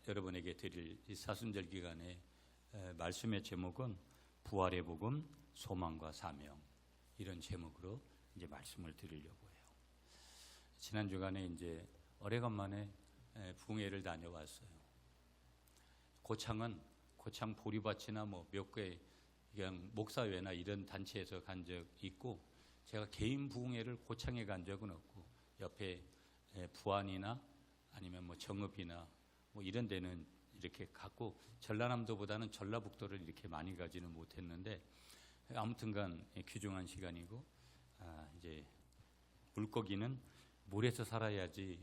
여러분에게 드릴 이 사순절 기간에 말씀의 제목은 부활의 복음, 소망과 사명, 이런 제목으로 이제 말씀을 드리려고 해요. 지난 주간에 이제 오래간만에 부흥회를 다녀왔어요. 고창 보리밭이나 뭐 몇 개 그냥 목사회나 이런 단체에서 간 적 있고, 제가 개인 부흥회를 고창에 간 적은 없고, 옆에 부안이나 아니면 뭐 정읍이나 뭐 이런 데는 이렇게 갔고, 전라남도보다는 전라북도를 이렇게 많이 가지는 못했는데, 아무튼간 귀중한 시간이고, 이제 물고기는 물에서 살아야지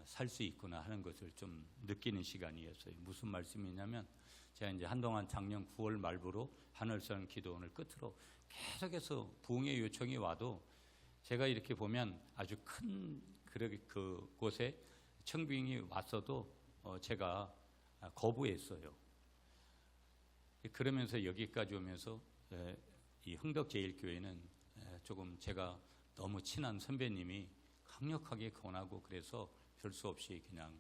살 수 있구나 하는 것을 좀 느끼는 시간이었어요. 무슨 말씀이냐면, 제가 이제 한동안 작년 9월 말부로 하늘선 기도원을 끝으로 계속해서 부흥의 요청이 와도, 제가 이렇게 보면 아주 큰 그곳에 청빙이 왔어도 제가 거부했어요. 그러면서 여기까지 오면서 이 흥덕제일교회는 조금 제가 너무 친한 선배님이 강력하게 권하고, 그래서 별 수 없이 그냥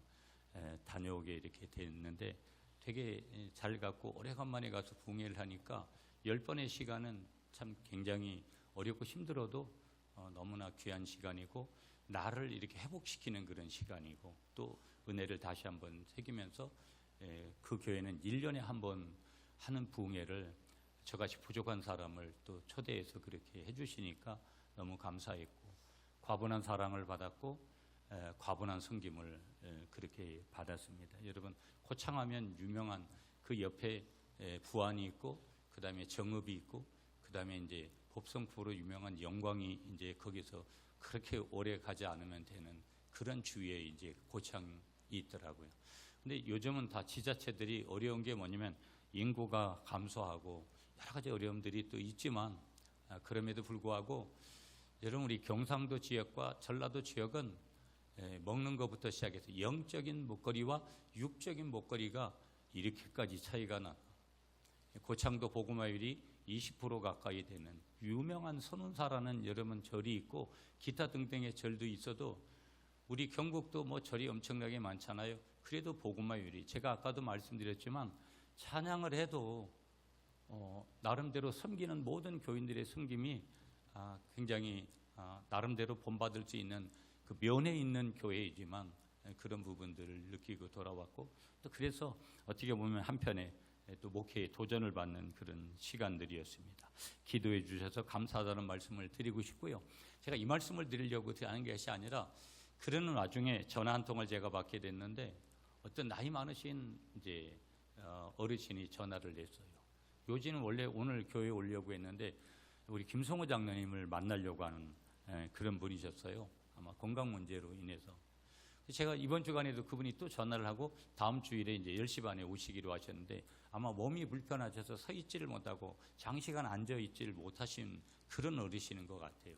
다녀오게 이렇게 됐는데, 되게 잘 갔고, 오래간만에 가서 부흥회를 하니까 10번의 시간은 참 굉장히 어렵고 힘들어도 너무나 귀한 시간이고, 나를 이렇게 회복시키는 그런 시간이고, 또 은혜를 다시 한번 새기면서 그 교회는 1년에 한 번 하는 부흥회를 저같이 부족한 사람을 또 초대해서 그렇게 해주시니까 너무 감사했고, 과분한 사랑을 받았고, 과분한 섬김을 그렇게 받았습니다. 여러분, 고창하면 유명한 그 옆에 부안이 있고, 그 다음에 정읍이 있고, 그 다음에 이제 법성포로 유명한 영광이 이제 거기서 그렇게 오래 가지 않으면 되는 그런 주위에 이제 고창이 있더라고요. 근데 요즘은 다 지자체들이 어려운 게 뭐냐면, 인구가 감소하고 여러 가지 어려움들이 또 있지만, 그럼에도 불구하고 여러분, 우리 경상도 지역과 전라도 지역은 먹는 것부터 시작해서 영적인 먹거리와 육적인 먹거리가 이렇게까지 차이가 나. 고창도 복음화율이 20% 가까이 되는 유명한 선운사라는 여러분 절이 있고, 기타 등등의 절도 있어도, 우리 경북도 뭐 절이 엄청나게 많잖아요. 그래도 복음화율이, 제가 아까도 말씀드렸지만 찬양을 해도 나름대로 섬기는 모든 교인들의 섬김이 굉장히 나름대로 본받을 수 있는 그 면에 있는 교회이지만, 그런 부분들을 느끼고 돌아왔고, 또 그래서 어떻게 보면 한편에 또 목회에 도전을 받는 그런 시간들이었습니다. 기도해 주셔서 감사하다는 말씀을 드리고 싶고요. 제가 이 말씀을 드리려고 하는 것이 아니라, 그러는 와중에 전화 한 통을 제가 받게 됐는데, 어떤 나이 많으신 이제 어르신이 전화를 했어요. 요지는 원래 오늘 교회에 오려고 했는데 우리 김성호 장로님을 만나려고 하는 그런 분이셨어요. 아마 건강 문제로 인해서. 제가 이번 주간에도 그분이 또 전화를 하고 다음 주일에 이제 10시 반에 오시기로 하셨는데, 아마 몸이 불편하셔서 서 있지를 못하고 장시간 앉아 있지를 못하신 그런 어르신인 것 같아요.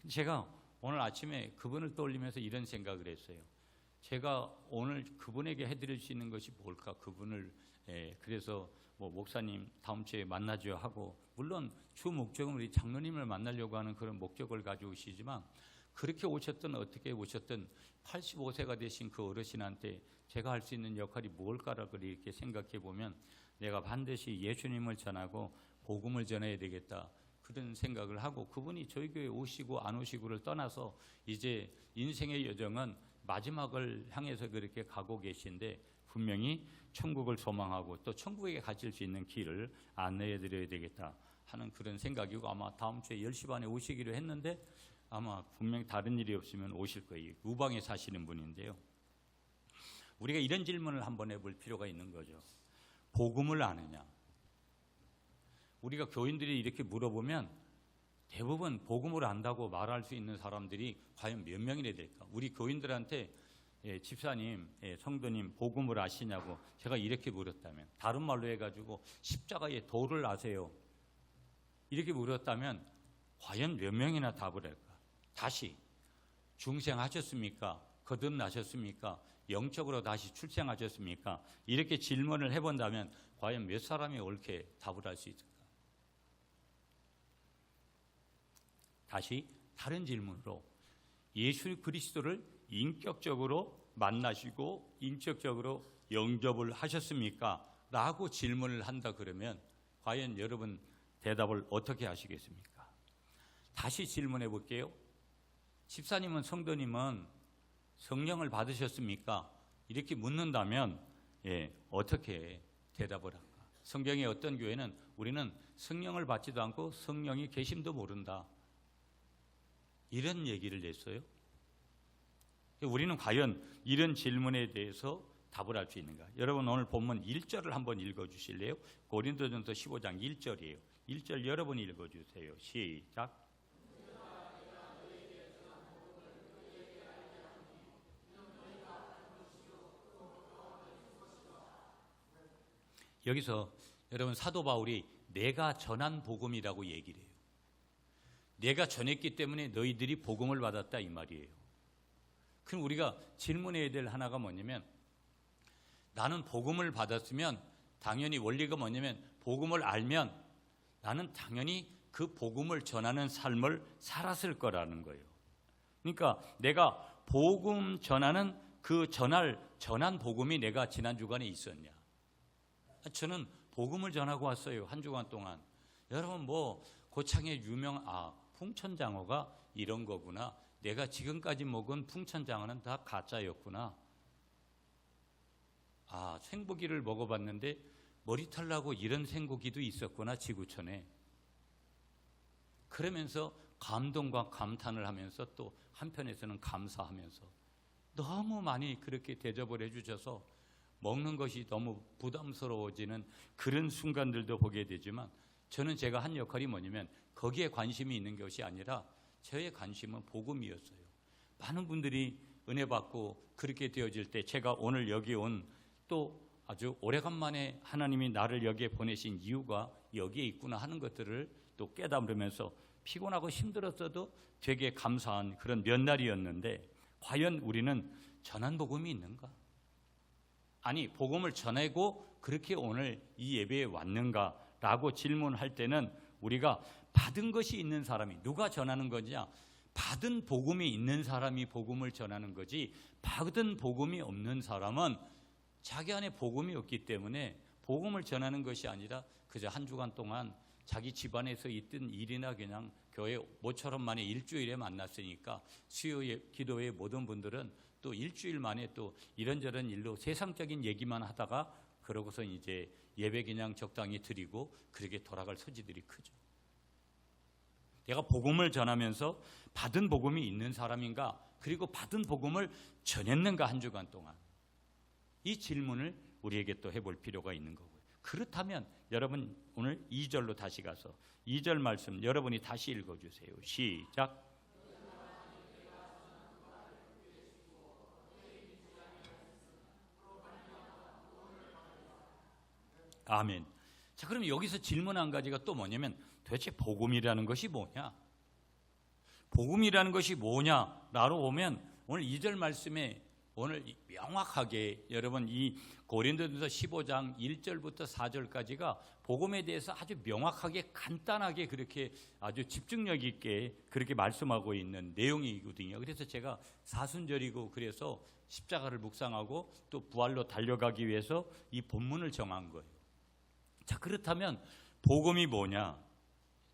제가 오늘 아침에 그분을 떠올리면서 이런 생각을 했어요. 제가 오늘 그분에게 해드릴 수 있는 것이 뭘까? 그분을 그래서 뭐 목사님 다음 주에 만나죠 하고, 물론 주 목적은 우리 장로님을 만나려고 하는 그런 목적을 가지고 오시지만, 그렇게 오셨든 어떻게 오셨든 85세가 되신 그 어르신한테 제가 할 수 있는 역할이 뭘까라고 이렇게 생각해 보면, 내가 반드시 예수님을 전하고 복음을 전해야 되겠다, 그런 생각을 하고, 그분이 저희 교회에 오시고 안 오시고를 떠나서 이제 인생의 여정은 마지막을 향해서 그렇게 가고 계신데, 분명히 천국을 소망하고 또 천국에 가실 수 있는 길을 안내해 드려야 되겠다 하는 그런 생각이고, 아마 다음 주에 10시 반에 오시기로 했는데 아마 분명히 다른 일이 없으면 오실 거예요. 우방에 사시는 분인데요. 우리가 이런 질문을 한번 해볼 필요가 있는 거죠. 복음을 아느냐? 우리가 교인들이 이렇게 물어보면 대부분 복음을 안다고 말할 수 있는 사람들이 과연 몇 명이나 될까? 우리 교인들한테 집사님, 성도님 복음을 아시냐고 제가 이렇게 물었다면, 다른 말로 해가지고 십자가의 도를 아세요? 이렇게 물었다면 과연 몇 명이나 답을 할까? 다시 중생하셨습니까? 거듭나셨습니까? 영적으로 다시 출생하셨습니까? 이렇게 질문을 해본다면 과연 몇 사람이 옳게 답을 할 수 있을까? 다시 다른 질문으로, 예수 그리스도를 인격적으로 만나시고 인격적으로 영접을 하셨습니까? 라고 질문을 한다 그러면 과연 여러분 대답을 어떻게 하시겠습니까? 다시 질문해 볼게요. 집사님은, 성도님은 성령을 받으셨습니까? 이렇게 묻는다면 어떻게 대답을 할까? 성경의 어떤 교회는 우리는 성령을 받지도 않고 성령이 계심도 모른다, 이런 얘기를 냈어요. 우리는 과연 이런 질문에 대해서 답을 할 수 있는가? 여러분 오늘 본문 1절을 한번 읽어주실래요? 고린도전서 15장 1절이에요. 1절 여러분이 읽어주세요. 시작. 여기서 여러분 사도 바울이 내가 전한 복음이라고 얘기를 해요. 내가 전했기 때문에 너희들이 복음을 받았다, 이 말이에요. 그럼 우리가 질문해야 될 하나가 뭐냐면, 나는 복음을 받았으면 당연히 원리가 뭐냐면, 복음을 알면 나는 당연히 그 복음을 전하는 삶을 살았을 거라는 거예요. 그러니까 내가 복음 전하는 그 전한 복음이 내가 지난 주간에 있었냐? 저는 복음을 전하고 왔어요, 한 주간 동안. 여러분 뭐 고창의 풍천장어가 이런 거구나, 내가 지금까지 먹은 풍천장어는 다 가짜였구나, 생고기를 먹어봤는데 머리털 나고 이런 생고기도 있었구나, 지구촌에. 그러면서 감동과 감탄을 하면서 또 한편에서는 감사하면서 너무 많이 그렇게 대접을 해주셔서 먹는 것이 너무 부담스러워지는 그런 순간들도 보게 되지만, 저는 제가 한 역할이 뭐냐면 거기에 관심이 있는 것이 아니라 저의 관심은 복음이었어요. 많은 분들이 은혜 받고 그렇게 되어질 때, 제가 오늘 여기 온 또 아주 오래간만에 하나님이 나를 여기에 보내신 이유가 여기에 있구나 하는 것들을 또 깨달으면서 피곤하고 힘들었어도 되게 감사한 그런 몇 날이었는데, 과연 우리는 전한 복음이 있는가? 아니, 복음을 전하고 그렇게 오늘 이 예배에 왔는가? 라고 질문할 때는 우리가 받은 것이 있는 사람이, 누가 전하는 거냐? 받은 복음이 있는 사람이 복음을 전하는 거지, 받은 복음이 없는 사람은 자기 안에 복음이 없기 때문에 복음을 전하는 것이 아니라 그저 한 주간 동안 자기 집안에서 있던 일이나 그냥 교회 모처럼 만에 일주일에 만났으니까 수요 기도회 모든 분들은 또 일주일 만에 또 이런저런 일로 세상적인 얘기만 하다가 그러고서 이제 예배 그냥 적당히 드리고 그렇게 돌아갈 소지들이 크죠. 내가 복음을 전하면서 받은 복음이 있는 사람인가, 그리고 받은 복음을 전했는가, 한 주간 동안. 이 질문을 우리에게 또 해볼 필요가 있는 거고요. 그렇다면 여러분 오늘 2절로 다시 가서 2절 말씀 여러분이 다시 읽어주세요. 시작. 아멘. 자, 그럼 여기서 질문 한 가지가 또 뭐냐면, 도대체 복음이라는 것이 뭐냐? 복음이라는 것이 뭐냐라고 보면 오늘 2절 말씀에 오늘 명확하게 여러분 이 고린도전서 15장 1절부터 4절까지가 복음에 대해서 아주 명확하게 간단하게 그렇게 아주 집중력 있게 그렇게 말씀하고 있는 내용이거든요. 그래서 제가 사순절이고 그래서 십자가를 묵상하고 또 부활로 달려가기 위해서 이 본문을 정한 거예요. 자, 그렇다면 복음이 뭐냐?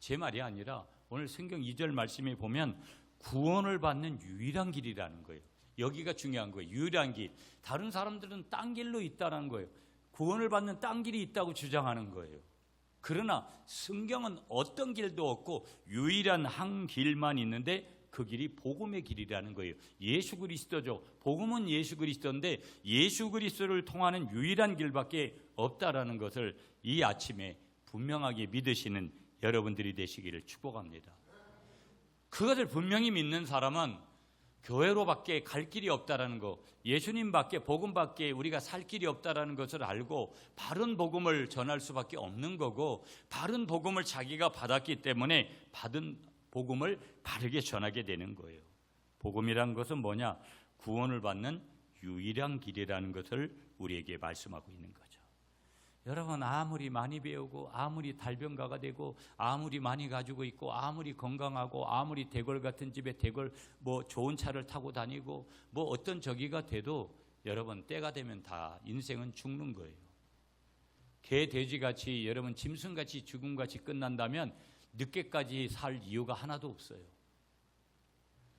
제 말이 아니라 오늘 성경 2절 말씀에 보면 구원을 받는 유일한 길이라는 거예요. 여기가 중요한 거예요. 유일한 길. 다른 사람들은 딴 길로 있다는 거예요. 구원을 받는 딴 길이 있다고 주장하는 거예요. 그러나 성경은 어떤 길도 없고 유일한 한 길만 있는데 그 길이 복음의 길이라는 거예요. 예수 그리스도죠. 복음은 예수 그리스도인데 예수 그리스도를 통하는 유일한 길밖에 없다라는 것을 이 아침에 분명하게 믿으시는 여러분들이 되시기를 축복합니다. 그것을 분명히 믿는 사람은 교회로밖에 갈 길이 없다라는 거, 예수님밖에 복음밖에 우리가 살 길이 없다라는 것을 알고 바른 복음을 전할 수밖에 없는 거고, 바른 복음을 자기가 받았기 때문에 받은 복음을 바르게 전하게 되는 거예요. 복음이란 것은 뭐냐? 구원을 받는 유일한 길이라는 것을 우리에게 말씀하고 있는 거죠. 여러분 아무리 많이 배우고 아무리 달변가가 되고 아무리 많이 가지고 있고 아무리 건강하고 아무리 대궐 같은 집에 대궐 뭐 좋은 차를 타고 다니고 뭐 어떤 저기가 돼도 여러분 때가 되면 다 인생은 죽는 거예요. 개, 돼지같이 여러분 짐승같이 죽음같이 끝난다면 늦게까지 살 이유가 하나도 없어요.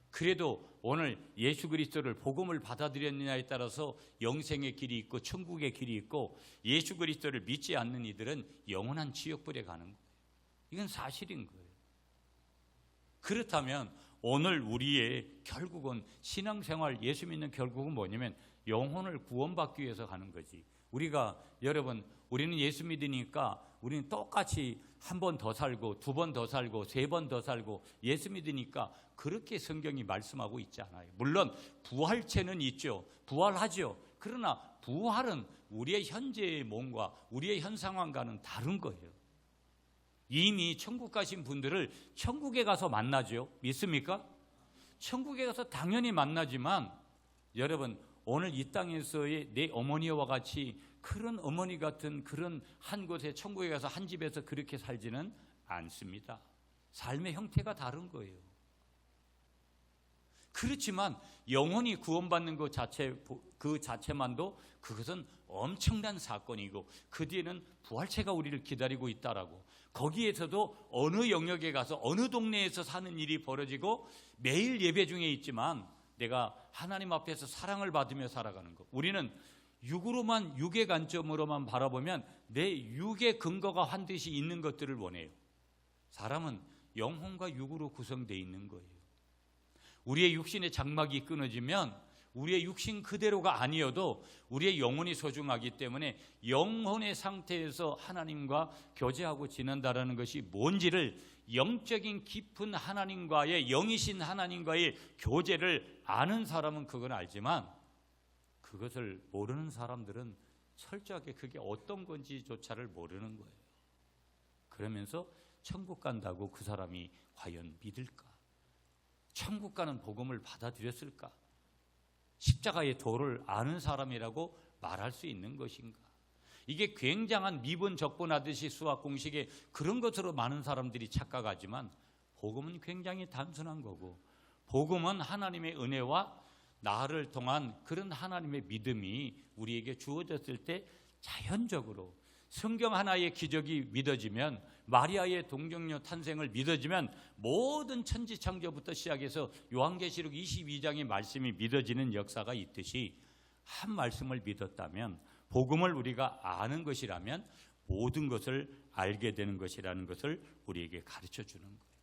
그래도 오늘 예수 그리스도를 복음을 받아들였느냐에 따라서 영생의 길이 있고 천국의 길이 있고, 예수 그리스도를 믿지 않는 이들은 영원한 지옥불에 가는 거예요. 이건 사실인 거예요. 그렇다면 오늘 우리의 결국은 신앙생활, 예수 믿는 결국은 뭐냐면 영혼을 구원받기 위해서 가는 거지. 우리는 예수 믿으니까 우리는 똑같이 한 번 더 살고 두 번 더 살고 세 번 더 살고 예수 믿으니까 그렇게 성경이 말씀하고 있지 않아요. 물론 부활체는 있죠. 부활하죠. 그러나 부활은 우리의 현재의 몸과 우리의 현 상황과는 다른 거예요. 이미 천국 가신 분들을 천국에 가서 만나죠. 믿습니까? 천국에 가서 당연히 만나지만 여러분, 오늘 이 땅에서의 내 어머니와 같이 그런 어머니 같은 그런 한 곳에 천국에 가서 한 집에서 그렇게 살지는 않습니다. 삶의 형태가 다른 거예요. 그렇지만 영혼이 구원받는 것 그 자체만도 그것은 엄청난 사건이고, 그 뒤에는 부활체가 우리를 기다리고 있다라고. 거기에서도 어느 영역에 가서 어느 동네에서 사는 일이 벌어지고 매일 예배 중에 있지만 내가 하나님 앞에서 사랑을 받으며 살아가는 것. 우리는 육의 관점으로만 바라보면 내 육의 근거가 반드시 있는 것들을 원해요. 사람은 영혼과 육으로 구성되어 있는 거예요. 우리의 육신의 장막이 끊어지면 우리의 육신 그대로가 아니어도 우리의 영혼이 소중하기 때문에 영혼의 상태에서 하나님과 교제하고 지낸다라는 것이 뭔지를, 영적인 깊은 하나님과의, 영이신 하나님과의 교제를 아는 사람은 그건 알지만 그것을 모르는 사람들은 철저하게 그게 어떤 건지조차를 모르는 거예요. 그러면서 천국 간다고 그 사람이 과연 믿을까? 천국 가는 복음을 받아들였을까? 십자가의 도를 아는 사람이라고 말할 수 있는 것인가? 이게 굉장한 미분 적분하듯이 수학 공식에 그런 것으로 많은 사람들이 착각하지만 복음은 굉장히 단순한 거고, 복음은 하나님의 은혜와 나를 통한 그런 하나님의 믿음이 우리에게 주어졌을 때 자연적으로 성경 하나의 기적이 믿어지면, 마리아의 동정녀 탄생을 믿어지면 모든 천지창조부터 시작해서 요한계시록 22장의 말씀이 믿어지는 역사가 있듯이, 한 말씀을 믿었다면, 복음을 우리가 아는 것이라면 모든 것을 알게 되는 것이라는 것을 우리에게 가르쳐 주는 거예요.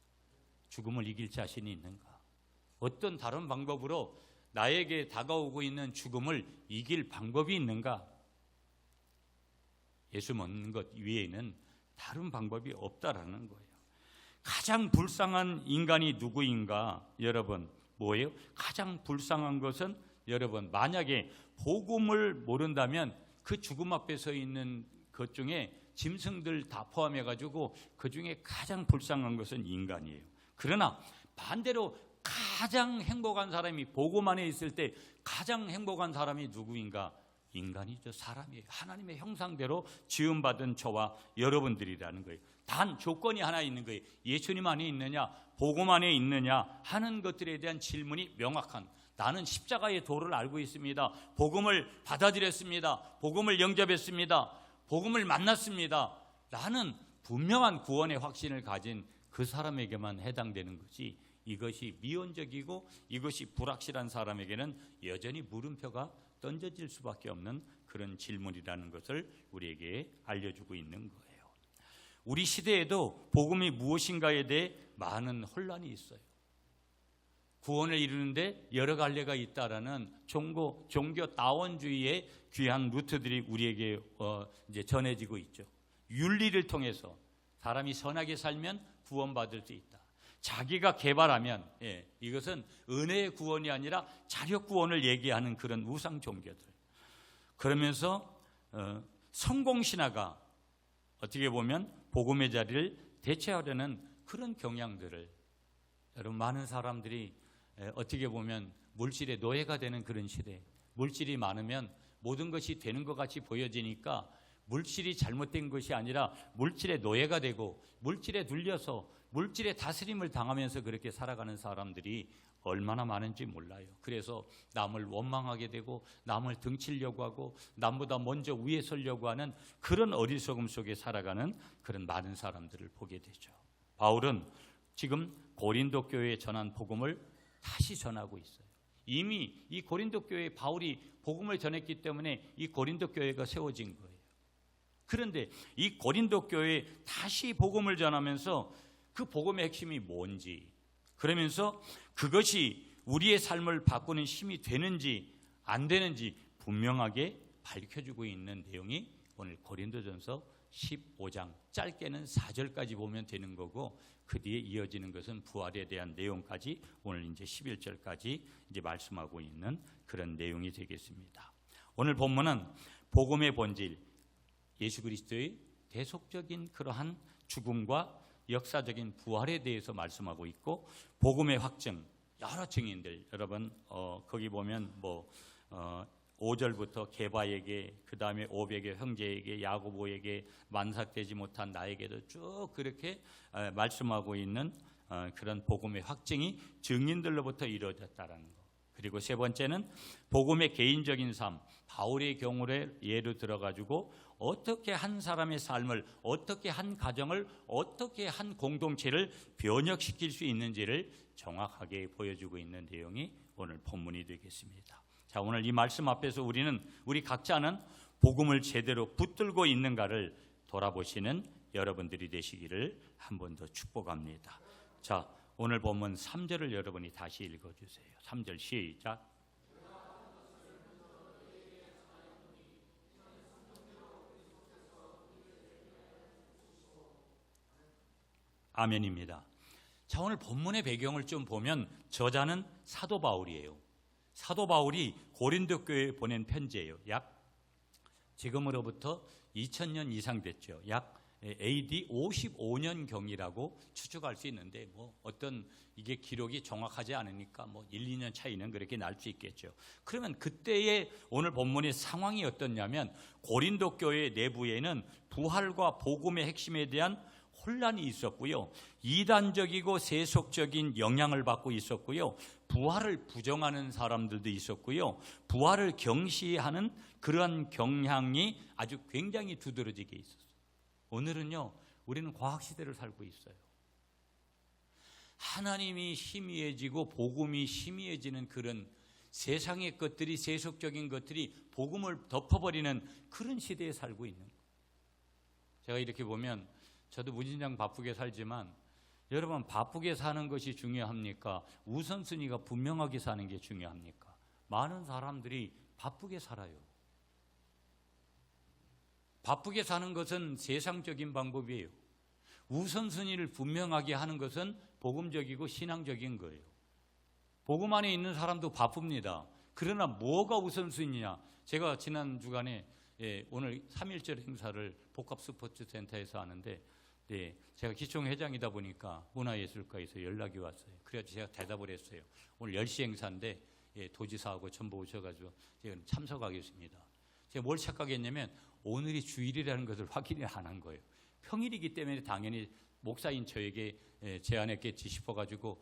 죽음을 이길 자신이 있는가? 어떤 다른 방법으로 나에게 다가오고 있는 죽음을 이길 방법이 있는가? 예수 믿는 것 외에는 다른 방법이 없다라는 거예요. 가장 불쌍한 인간이 누구인가? 여러분, 뭐예요? 가장 불쌍한 것은 여러분, 만약에 복음을 모른다면 그 죽음 앞에 서 있는 것 중에 짐승들 다 포함해가지고 그 중에 가장 불쌍한 것은 인간이에요. 그러나 반대로 가장 행복한 사람이, 복음 안에 있을 때 가장 행복한 사람이 누구인가? 인간이죠. 사람이에요. 하나님의 형상대로 지음받은 저와 여러분들이라는 거예요. 단 조건이 하나 있는 거예요. 예수님 안에 있느냐, 복음 안에 있느냐 하는 것들에 대한 질문이 명확한, 나는 십자가의 도를 알고 있습니다. 복음을 받아들였습니다. 복음을 영접했습니다. 복음을 만났습니다. 라는 분명한 구원의 확신을 가진 그 사람에게만 해당되는 거지, 이것이 미온적이고 이것이 불확실한 사람에게는 여전히 물음표가 던져질 수밖에 없는 그런 질문이라는 것을 우리에게 알려주고 있는 거예요. 우리 시대에도 복음이 무엇인가에 대해 많은 혼란이 있어요. 구원을 이루는데 여러 갈래가 있다라는 종교 다원주의의 귀한 루트들이 우리에게 이제 전해지고 있죠. 윤리를 통해서 사람이 선하게 살면 구원받을 수 있다. 자기가 개발하면, 이것은 은혜의 구원이 아니라 자력 구원을 얘기하는 그런 우상 종교들. 그러면서 성공신화가 어떻게 보면 복음의 자리를 대체하려는 그런 경향들을, 여러분, 많은 사람들이 어떻게 보면 물질의 노예가 되는 그런 시대. 물질이 많으면 모든 것이 되는 것 같이 보여지니까 물질이 잘못된 것이 아니라 물질의 노예가 되고 물질에 눌려서 물질의 다스림을 당하면서 그렇게 살아가는 사람들이 얼마나 많은지 몰라요. 그래서 남을 원망하게 되고 남을 등치려고 하고 남보다 먼저 위에 서려고 하는 그런 어리석음 속에 살아가는 그런 많은 사람들을 보게 되죠. 바울은 지금 고린도 교회에 전한 복음을 다시 전하고 있어요. 이미 이 고린도 교회에 바울이 복음을 전했기 때문에 이 고린도 교회가 세워진 거예요. 그런데 이 고린도 교회에 다시 복음을 전하면서 그 복음의 핵심이 뭔지, 그러면서 그것이 우리의 삶을 바꾸는 힘이 되는지 안 되는지 분명하게 밝혀주고 있는 내용이 오늘 고린도전서 15장 짧게는 4절까지 보면 되는 거고, 그 뒤에 이어지는 것은 부활에 대한 내용까지 오늘 이제 11절까지 이제 말씀하고 있는 그런 내용이 되겠습니다. 오늘 본문은 복음의 본질, 예수 그리스도의 대속적인 그러한 죽음과 역사적인 부활에 대해서 말씀하고 있고, 복음의 확증, 여러 증인들, 여러분 거기 보면 5절부터 게바에게, 그 다음에 오백의 형제에게, 야고보에게, 만삭되지 못한 나에게도 쭉 그렇게 말씀하고 있는 그런 복음의 확증이 증인들로부터 이루어졌다라는 거. 그리고 세 번째는 복음의 개인적인 삶, 바울의 경우를 예로 들어가지고 어떻게 한 사람의 삶을, 어떻게 한 가정을, 어떻게 한 공동체를 변혁시킬 수 있는지를 정확하게 보여주고 있는 내용이 오늘 본문이 되겠습니다. 자, 오늘 이 말씀 앞에서 우리 각자는 복음을 제대로 붙들고 있는가를 돌아보시는 여러분들이 되시기를 한 번 더 축복합니다. 자, 오늘 본문 3절을 여러분이 다시 읽어주세요. 3절 시작. 아멘입니다. 자, 오늘 본문의 배경을 좀 보면 저자는 사도 바울이에요. 사도 바울이 고린도 교회에 보낸 편지예요. 약 지금으로부터 2000년 이상 됐죠. 약 AD 55년경이라고 추측할 수 있는데 어떤 이게 기록이 정확하지 않으니까 1, 2년 차이는 그렇게 날 수 있겠죠. 그러면 그때의 오늘 본문의 상황이 어떻냐면 고린도 교회 내부에는 부활과 복음의 핵심에 대한 혼란이 있었고요. 이단적이고 세속적인 영향을 받고 있었고요. 부활을 부정하는 사람들도 있었고요. 부활을 경시하는 그러한 경향이 아주 굉장히 두드러지게 있었어요. 오늘은요, 우리는 과학시대를 살고 있어요. 하나님이 희미해지고 복음이 희미해지는 그런 세상의 것들이, 세속적인 것들이 복음을 덮어버리는 그런 시대에 살고 있는 거예요. 제가 이렇게 보면 저도 무진장 바쁘게 살지만 여러분, 바쁘게 사는 것이 중요합니까? 우선순위가 분명하게 사는 게 중요합니까? 많은 사람들이 바쁘게 살아요. 바쁘게 사는 것은 세상적인 방법이에요. 우선순위를 분명하게 하는 것은 복음적이고 신앙적인 거예요. 복음 안에 있는 사람도 바쁩니다. 그러나 뭐가 우선순위냐? 제가 지난 주간에 오늘 3.1절 행사를 복합스포츠센터에서 하는데 제가 기총회장이다 보니까 문화예술과에서 연락이 왔어요. 그래서 제가 대답을 했어요. 오늘 10시 행사인데 도지사하고 전부 오셔가지고 제가 참석하겠습니다. 제가 뭘 착각했냐면 오늘이 주일이라는 것을 확인을 안 한 거예요. 평일이기 때문에 당연히 목사인 저에게 제안했겠지 싶어가지고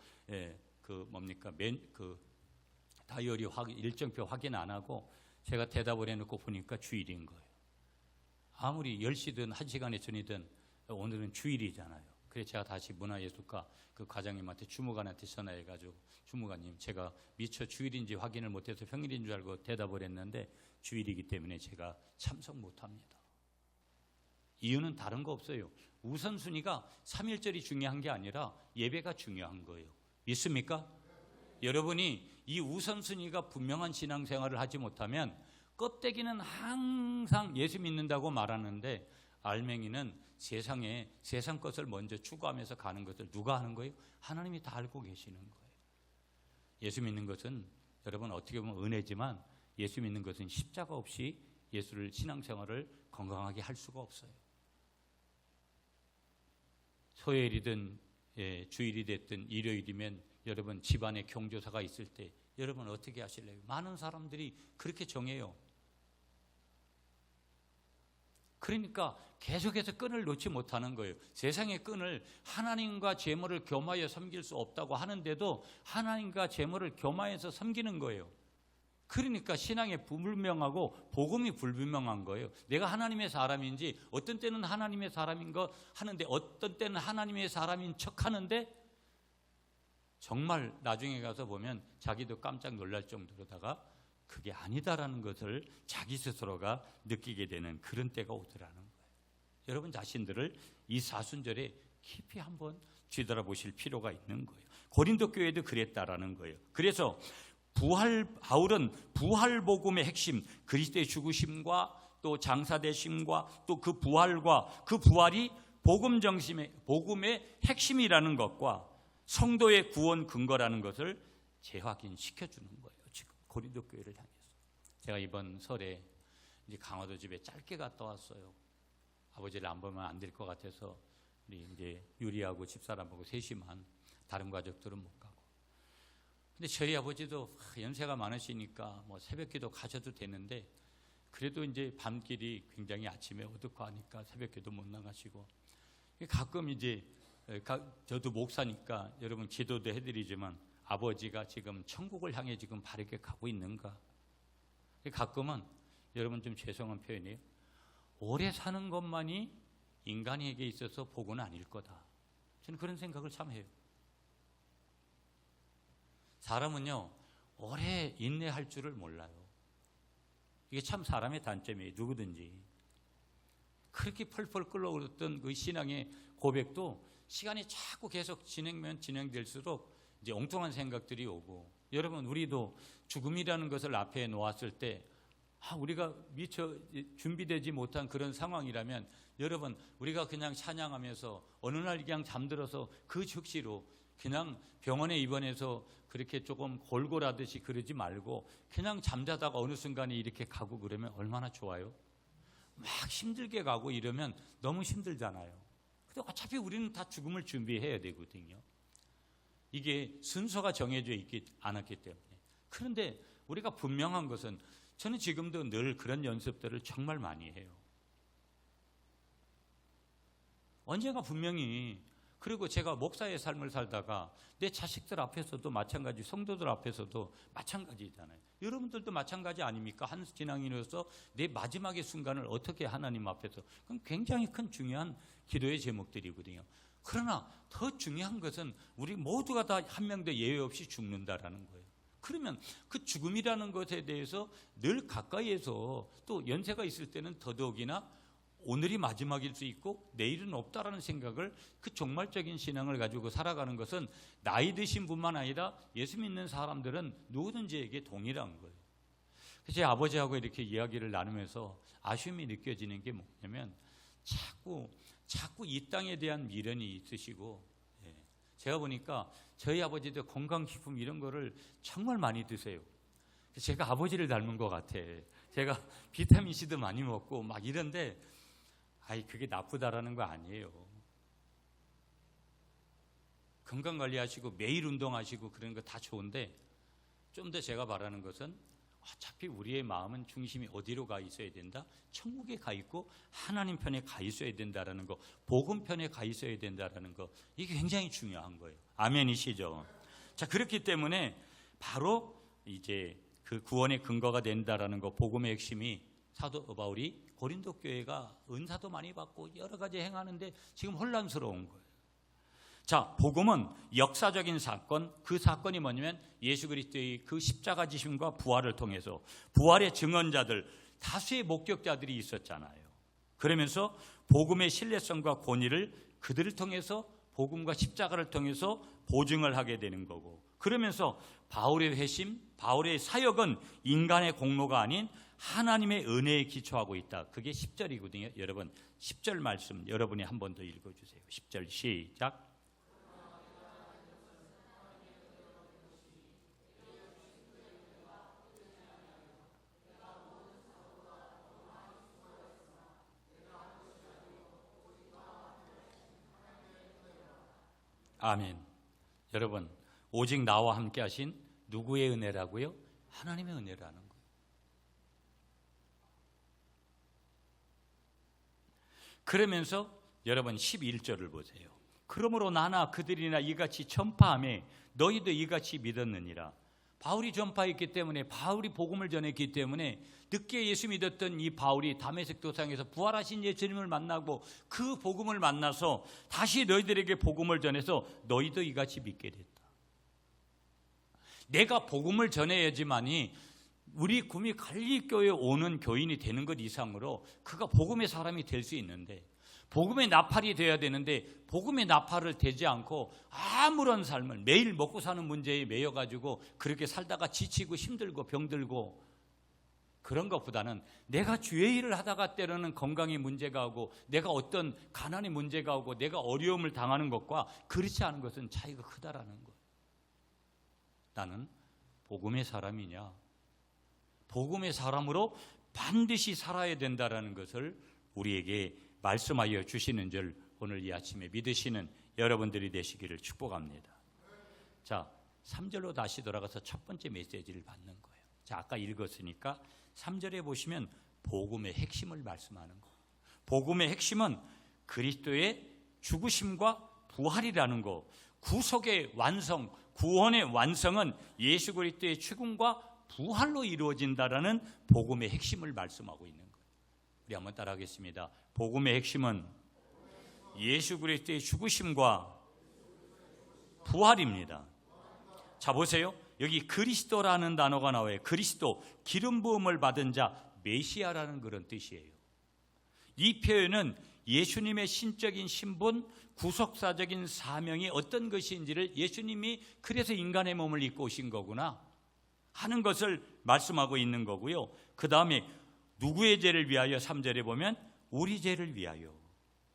다이어리 일정표 확인 안 하고 제가 대답을 해놓고 보니까 주일인 거예요. 아무리 10시든 1시간에 전이든 오늘은 주일이잖아요. 그래서 제가 다시 문화예술과 그 과장님한테, 주무관한테 전화해가지고 주무관님, 제가 미처 주일인지 확인을 못해서 평일인 줄 알고 대답을 했는데 주일이기 때문에 제가 참석 못합니다. 이유는 다른 거 없어요. 우선순위가 3.1절이 중요한 게 아니라 예배가 중요한 거예요. 믿습니까? 여러분이 이 우선순위가 분명한 신앙생활을 하지 못하면 껍데기는 항상 예수 믿는다고 말하는데 알맹이는 세상 것을 먼저 추구하면서 가는 것을 누가 하는 거예요? 하나님이 다 알고 계시는 거예요. 예수 믿는 것은 여러분 어떻게 보면 은혜지만 예수 믿는 것은 십자가 없이 예수를 신앙생활을 건강하게 할 수가 없어요. 토요일이든 주일이 됐든 일요일이면 여러분 집안에 경조사가 있을 때 여러분 어떻게 하실래요? 많은 사람들이 그렇게 정해요. 그러니까 계속해서 끈을 놓지 못하는 거예요. 세상의 끈을 하나님과 재물을 겸하여 섬길 수 없다고 하는데도 하나님과 재물을 겸하여서 섬기는 거예요. 그러니까 신앙이 불분명하고 복음이 불분명한 거예요. 내가 하나님의 사람인지 어떤 때는 하나님의 사람인 거 하는데 어떤 때는 하나님의 사람인 척 하는데 정말 나중에 가서 보면 자기도 깜짝 놀랄 정도로다가 그게 아니다라는 것을 자기 스스로가 느끼게 되는 그런 때가 오더라는 거예요. 여러분 자신들을 이 사순절에 깊이 한번 뒤돌아보실 필요가 있는 거예요. 고린도 교회도 그랬다라는 거예요. 그래서 바울은 부활 복음의 핵심, 그리스도의 죽으심과 또 장사되심과 또 그 부활과 그 부활이 복음 정심의 복음의 핵심이라는 것과 성도의 구원 근거라는 것을 재확인시켜 주는 거예요. 지금 고린도 교회를 향해서. 제가 이번 설에 이제 강화도 집에 짧게 갔다 왔어요. 아버지를 안 보면 안 될 것 같아서 우리 이제 유리하고 집사람하고 셋이만, 다른 가족들은 못 가고. 근데 저희 아버지도 연세가 많으시니까 뭐 새벽기도 가셔도 되는데 그래도 이제 밤길이 굉장히 아침에 어둡고 하니까 새벽기도 못 나가시고, 가끔 이제 저도 목사니까 여러분 기도도 해드리지만 아버지가 지금 천국을 향해 지금 바르게 가고 있는가? 가끔은 여러분 좀 죄송한 표현이에요. 오래 사는 것만이 인간에게 있어서 복은 아닐 거다. 저는 그런 생각을 참 해요. 사람은요 오래 인내할 줄을 몰라요. 이게 참 사람의 단점이에요. 누구든지 그렇게 펄펄 끓어오르던 그 신앙의 고백도 시간이 자꾸 계속 진행될수록 이제 엉뚱한 생각들이 오고, 여러분 우리도 죽음이라는 것을 앞에 놓았을 때 우리가 미처 준비되지 못한 그런 상황이라면 여러분 우리가 그냥 찬양하면서 어느 날 그냥 잠들어서 그 즉시로 그냥 병원에 입원해서 그렇게 조금 골골하듯이 그러지 말고 그냥 잠자다가 어느 순간에 이렇게 가고 그러면 얼마나 좋아요. 막 힘들게 가고 이러면 너무 힘들잖아요. 근데 어차피 우리는 다 죽음을 준비해야 되거든요. 이게 순서가 정해져 있지 않았기 때문에. 그런데 우리가 분명한 것은, 저는 지금도 늘 그런 연습들을 정말 많이 해요. 언젠가 분명히, 그리고 제가 목사의 삶을 살다가 내 자식들 앞에서도 마찬가지, 성도들 앞에서도 마찬가지잖아요. 여러분들도 마찬가지 아닙니까? 한 신앙인으로서 내 마지막의 순간을 어떻게 하나님 앞에서, 그건 굉장히 큰 중요한 기도의 제목들이거든요. 그러나 더 중요한 것은 우리 모두가 다 한 명도 예외 없이 죽는다라는 거예요. 그러면 그 죽음이라는 것에 대해서 늘 가까이에서, 또 연세가 있을 때는 더더욱이나 오늘이 마지막일 수 있고 내일은 없다라는 생각을, 그 종말적인 신앙을 가지고 살아가는 것은 나이 드신 분만 아니라 예수 믿는 사람들은 누구든지에게 동일한 거예요. 제 아버지하고 이렇게 이야기를 나누면서 아쉬움이 느껴지는 게 뭐냐면 자꾸 이 땅에 대한 미련이 있으시고, 제가 보니까 저희 아버지도 건강식품 이런 거를 정말 많이 드세요. 제가 아버지를 닮은 것 같아. 제가 비타민C도 많이 먹고 막 이런데 그게 나쁘다라는 거 아니에요. 건강관리하시고 매일 운동하시고 그런 거 다 좋은데, 좀 더 제가 바라는 것은 어차피 우리의 마음은 중심이 어디로 가 있어야 된다? 천국에 가 있고 하나님 편에 가 있어야 된다라는 거, 복음 편에 가 있어야 된다라는 거, 이게 굉장히 중요한 거예요. 아멘이시죠? 자, 그렇기 때문에 바로 이제 그 구원의 근거가 된다라는 거, 복음의 핵심이 사도 바울이 고린도 교회가 은사도 많이 받고 여러 가지 행하는데 지금 혼란스러운 거예요. 자, 복음은 역사적인 사건, 그 사건이 뭐냐면 예수 그리스도의 그 십자가 지심과 부활을 통해서 부활의 증언자들, 다수의 목격자들이 있었잖아요. 그러면서 복음의 신뢰성과 권위를 그들을 통해서, 복음과 십자가를 통해서 보증을 하게 되는 거고, 그러면서 바울의 회심, 바울의 사역은 인간의 공로가 아닌 하나님의 은혜에 기초하고 있다. 그게 10절이거든요. 여러분 10절 말씀 여러분이 한 번 더 읽어주세요. 10절 시작. 아멘. 여러분, 오직 나와 함께 하신 누구의 은혜라고요? 하나님의 은혜라는 거예요. 그러면서 여러분 11절을 보세요. 그러므로 나나 그들이나 이같이 전파하며 너희도 이같이 믿었느니라. 바울이 전파했기 때문에, 바울이 복음을 전했기 때문에 늦게 예수 믿었던 이 바울이 다메섹 도상에서 부활하신 예수님을 만나고 그 복음을 만나서 다시 너희들에게 복음을 전해서 너희도 이같이 믿게 됐다. 내가 복음을 전해야지만이 우리 구미 갈릴교회에 오는 교인이 되는 것 이상으로 그가 복음의 사람이 될 수 있는데, 복음의 나팔이 되어야 되는데 복음의 나팔을 되지 않고 아무런 삶을 매일 먹고 사는 문제에 매여가지고 그렇게 살다가 지치고 힘들고 병들고, 그런 것보다는 내가 주의 일을 하다가 때로는 건강에 문제가 오고 내가 어떤 가난의 문제가 오고 내가 어려움을 당하는 것과 그렇지 않은 것은 차이가 크다라는 거예요. 나는 복음의 사람이냐, 복음의 사람으로 반드시 살아야 된다라는 것을 우리에게 말씀하여 주시는 줄 오늘 이 아침에 믿으시는 여러분들이 되시기를 축복합니다. 자, 3절로 다시 돌아가서 첫 번째 메시지를 받는 거예요. 자, 아까 읽었으니까 3절에 보시면 복음의 핵심을 말씀하는 거예요. 복음의 핵심은 그리스도의 죽으심과 부활이라는 거. 구속의 완성, 구원의 완성은 예수 그리스도의 죽음과 부활로 이루어진다라는 복음의 핵심을 말씀하고 있는 거예요. 우리 한번 따라하겠습니다. 복음의 핵심은 예수 그리스도의 죽으심과 부활입니다. 자, 보세요. 여기 그리스도라는 단어가 나와요. 그리스도, 기름 부음을 받은 자, 메시아라는 그런 뜻이에요. 이 표현은 예수님의 신적인 신분, 구속사적인 사명이 어떤 것인지를 예수님이 그래서 인간의 몸을 입고 오신 거구나 하는 것을 말씀하고 있는 거고요. 그 다음에 누구의 죄를 위하여 3절에 보면 우리 죄를 위하여.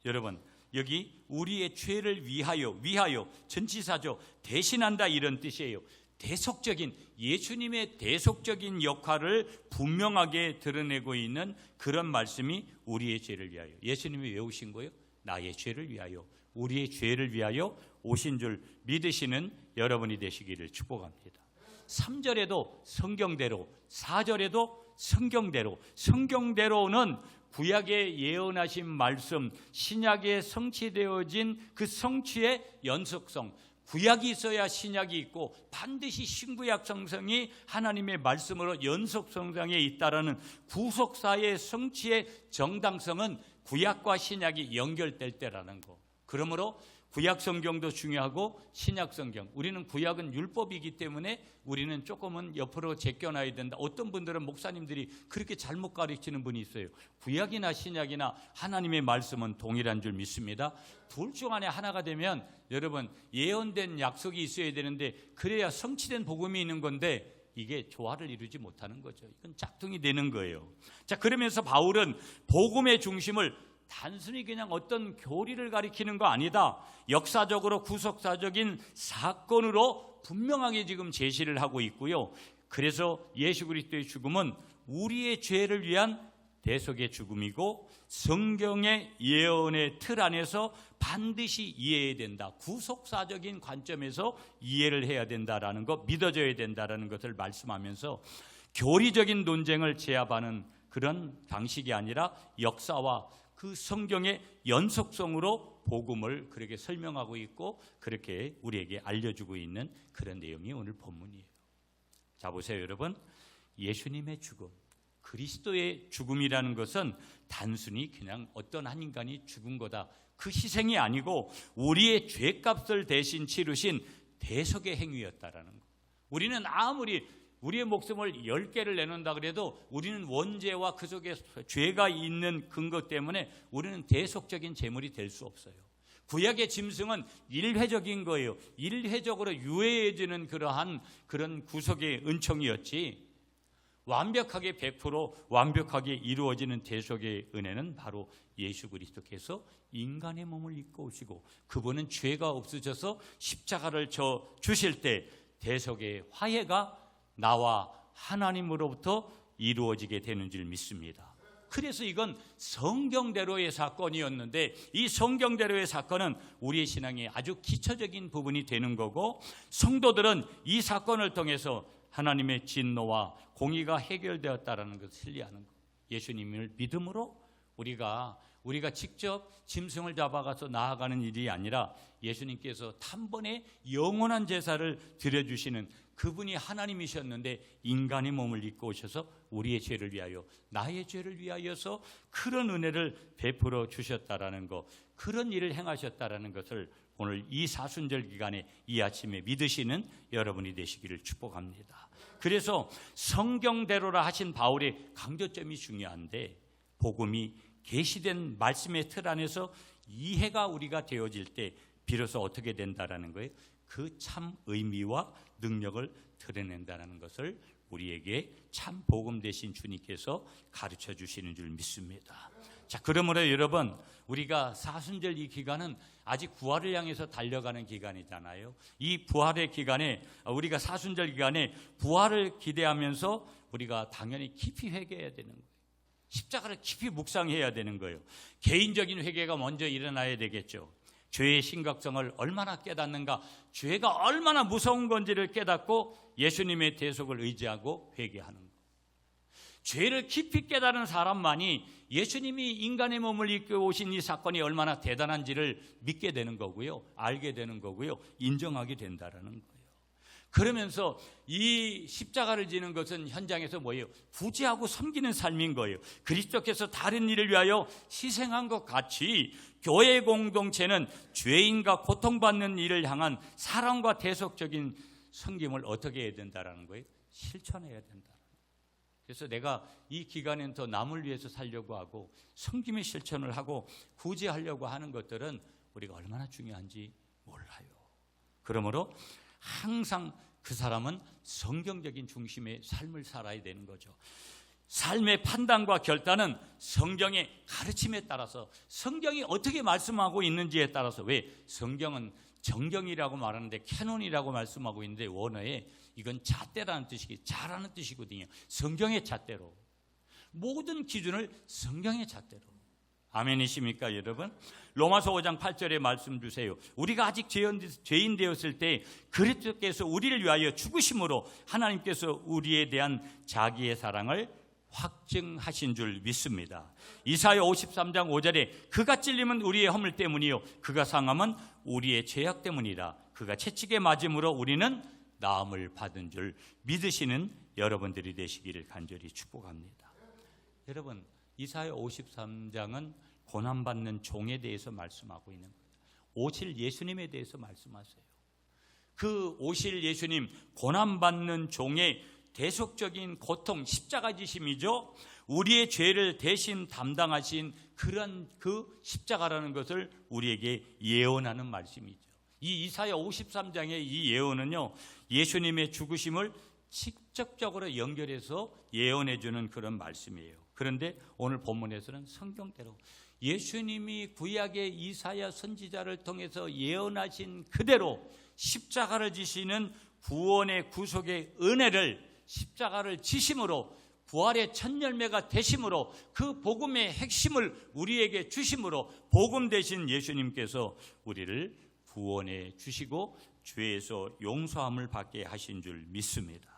여러분, 여기 우리의 죄를 위하여 전치사죠. 대신한다 이런 뜻이에요. 대속적인, 예수님의 대속적인 역할을 분명하게 드러내고 있는 그런 말씀이 우리의 죄를 위하여. 예수님이 왜 오신 거예요? 나의 죄를 위하여, 우리의 죄를 위하여 오신 줄 믿으시는 여러분이 되시기를 축복합니다. 3절에도 성경대로, 4절에도 성경대로. 성경대로는 구약에 예언하신 말씀, 신약에 성취되어진 그 성취의 연속성. 구약이 있어야 신약이 있고 반드시 신구약 성성이 하나님의 말씀으로 연속성장에 있다라는 구속사의 성취의 정당성은 구약과 신약이 연결될 때라는 거. 그러므로 구약 성경도 중요하고 신약 성경, 우리는 구약은 율법이기 때문에 우리는 조금은 옆으로 제껴놔야 된다. 어떤 분들은 목사님들이 그렇게 잘못 가르치는 분이 있어요. 구약이나 신약이나 하나님의 말씀은 동일한 줄 믿습니다. 둘 중 안에 하나가 되면 여러분 예언된 약속이 있어야 되는데 그래야 성취된 복음이 있는 건데 이게 조화를 이루지 못하는 거죠. 이건 짝퉁이 되는 거예요. 자, 그러면서 바울은 복음의 중심을 단순히 그냥 어떤 교리를 가리키는 거 아니다. 역사적으로 구속사적인 사건으로 분명하게 지금 제시를 하고 있고요. 그래서 예수 그리스도의 죽음은 우리의 죄를 위한 대속의 죽음이고 성경의 예언의 틀 안에서 반드시 이해해야 된다. 구속사적인 관점에서 이해를 해야 된다라는 것, 믿어져야 된다라는 것을 말씀하면서 교리적인 논쟁을 제압하는 그런 방식이 아니라 역사와 그 성경의 연속성으로 복음을 그렇게 설명하고 있고 그렇게 우리에게 알려주고 있는 그런 내용이 오늘 본문이에요. 자, 보세요 여러분. 예수님의 죽음, 그리스도의 죽음이라는 것은 단순히 그냥 어떤 한 인간이 죽은 거다, 그 희생이 아니고 우리의 죄값을 대신 치르신 대속의 행위였다라는 거. 우리는 아무리 우리의 목숨을 10개를 내놓는다 그래도 우리는 원죄와 그 속에 죄가 있는 근거 때문에 우리는 대속적인 제물이 될 수 없어요. 구약의 짐승은 일회적인 거예요. 일회적으로 유해해지는 그러한 그런 구속의 은총이었지, 완벽하게 100% 완벽하게 이루어지는 대속의 은혜는 바로 예수 그리스도께서 인간의 몸을 입고 오시고 그분은 죄가 없으셔서 십자가를 져 주실 때 대속의 화해가 나와 하나님으로부터 이루어지게 되는 줄 믿습니다. 그래서 이건 성경대로의 사건이었는데 이 성경대로의 사건은 우리의 신앙의 아주 기초적인 부분이 되는 거고, 성도들은 이 사건을 통해서 하나님의 진노와 공의가 해결되었다라는 것을 신뢰하는 것, 예수님을 믿음으로 우리가 직접 짐승을 잡아가서 나아가는 일이 아니라 예수님께서 단번에 영원한 제사를 드려주시는 그분이 하나님이셨는데 인간의 몸을 입고 오셔서 우리의 죄를 위하여, 나의 죄를 위하여서 그런 은혜를 베풀어 주셨다라는 것, 그런 일을 행하셨다라는 것을 오늘 이 사순절 기간에 이 아침에 믿으시는 여러분이 되시기를 축복합니다. 그래서 성경대로라 하신 바울의 강조점이 중요한데, 복음이 계시된 말씀의 틀 안에서 이해가 우리가 되어질 때 비로소 어떻게 된다라는 거예요? 그 참 의미와 능력을 드러낸다는 것을 우리에게 참 복음 되신 주님께서 가르쳐 주시는 줄 믿습니다. 자, 그러므로 여러분, 우리가 사순절 이 기간은 아직 부활을 향해서 달려가는 기간이잖아요. 이 부활의 기간에, 우리가 사순절 기간에 부활을 기대하면서 우리가 당연히 깊이 회개해야 되는 거예요. 십자가를 깊이 묵상해야 되는 거예요. 개인적인 회개가 먼저 일어나야 되겠죠. 죄의 심각성을 얼마나 깨닫는가, 죄가 얼마나 무서운 건지를 깨닫고 예수님의 대속을 의지하고 회개하는 것. 죄를 깊이 깨달은 사람만이 예수님이 인간의 몸을 입고 오신 이 사건이 얼마나 대단한지를 믿게 되는 거고요, 알게 되는 거고요, 인정하게 된다라는 거예요. 그러면서 이 십자가를 지는 것은 현장에서 뭐예요? 구제하고 섬기는 삶인 거예요. 그리스도께서 다른 일을 위하여 희생한 것 같이 교회 공동체는 죄인과 고통받는 일을 향한 사랑과 대속적인 섬김을 어떻게 해야 된다는 거예요? 실천해야 된다. 그래서 내가 이 기간엔 더 남을 위해서 살려고 하고 섬김의 실천을 하고 구제하려고 하는 것들은 우리가 얼마나 중요한지 몰라요. 그러므로 항상 그 사람은 성경적인 중심의 삶을 살아야 되는 거죠. 삶의 판단과 결단은 성경의 가르침에 따라서, 성경이 어떻게 말씀하고 있는지에 따라서, 왜 성경은 정경이라고 말하는데 캐논이라고 말씀하고 있는데 원어에 이건 잣대라는 뜻이기, 잘하는 뜻이거든요. 성경의 잣대로, 모든 기준을 성경의 잣대로. 아멘이십니까 여러분? 로마서 5장 8절에 말씀 주세요. 우리가 아직 죄인 되었을 때 그리스도께서 우리를 위하여 죽으심으로 하나님께서 우리에 대한 자기의 사랑을 확증하신 줄 믿습니다. 이사야 53장 5절에 그가 찔림은 우리의 허물 때문이요 그가 상함은 우리의 죄악 때문이라. 그가 채찍에 맞음으로 우리는 나음을 받은 줄 믿으시는 여러분들이 되시기를 간절히 축복합니다. 여러분, 이사야 53장은 고난받는 종에 대해서 말씀하고 있는 거예요. 오실 예수님에 대해서 말씀하세요. 그 오실 예수님, 고난받는 종의 대속적인 고통, 십자가 지심이죠. 우리의 죄를 대신 담당하신 그런 그 십자가라는 것을 우리에게 예언하는 말씀이죠. 이 이사야 53장의 이 예언은요, 예수님의 죽으심을 직접적으로 연결해서 예언해 주는 그런 말씀이에요. 그런데 오늘 본문에서는 성경대로 예수님이 구약의 이사야 선지자를 통해서 예언하신 그대로 십자가를 지시는 구원의 구속의 은혜를, 십자가를 지심으로 부활의 첫 열매가 되심으로 그 복음의 핵심을 우리에게 주심으로 복음 되신 예수님께서 우리를 구원해 주시고 죄에서 용서함을 받게 하신 줄 믿습니다.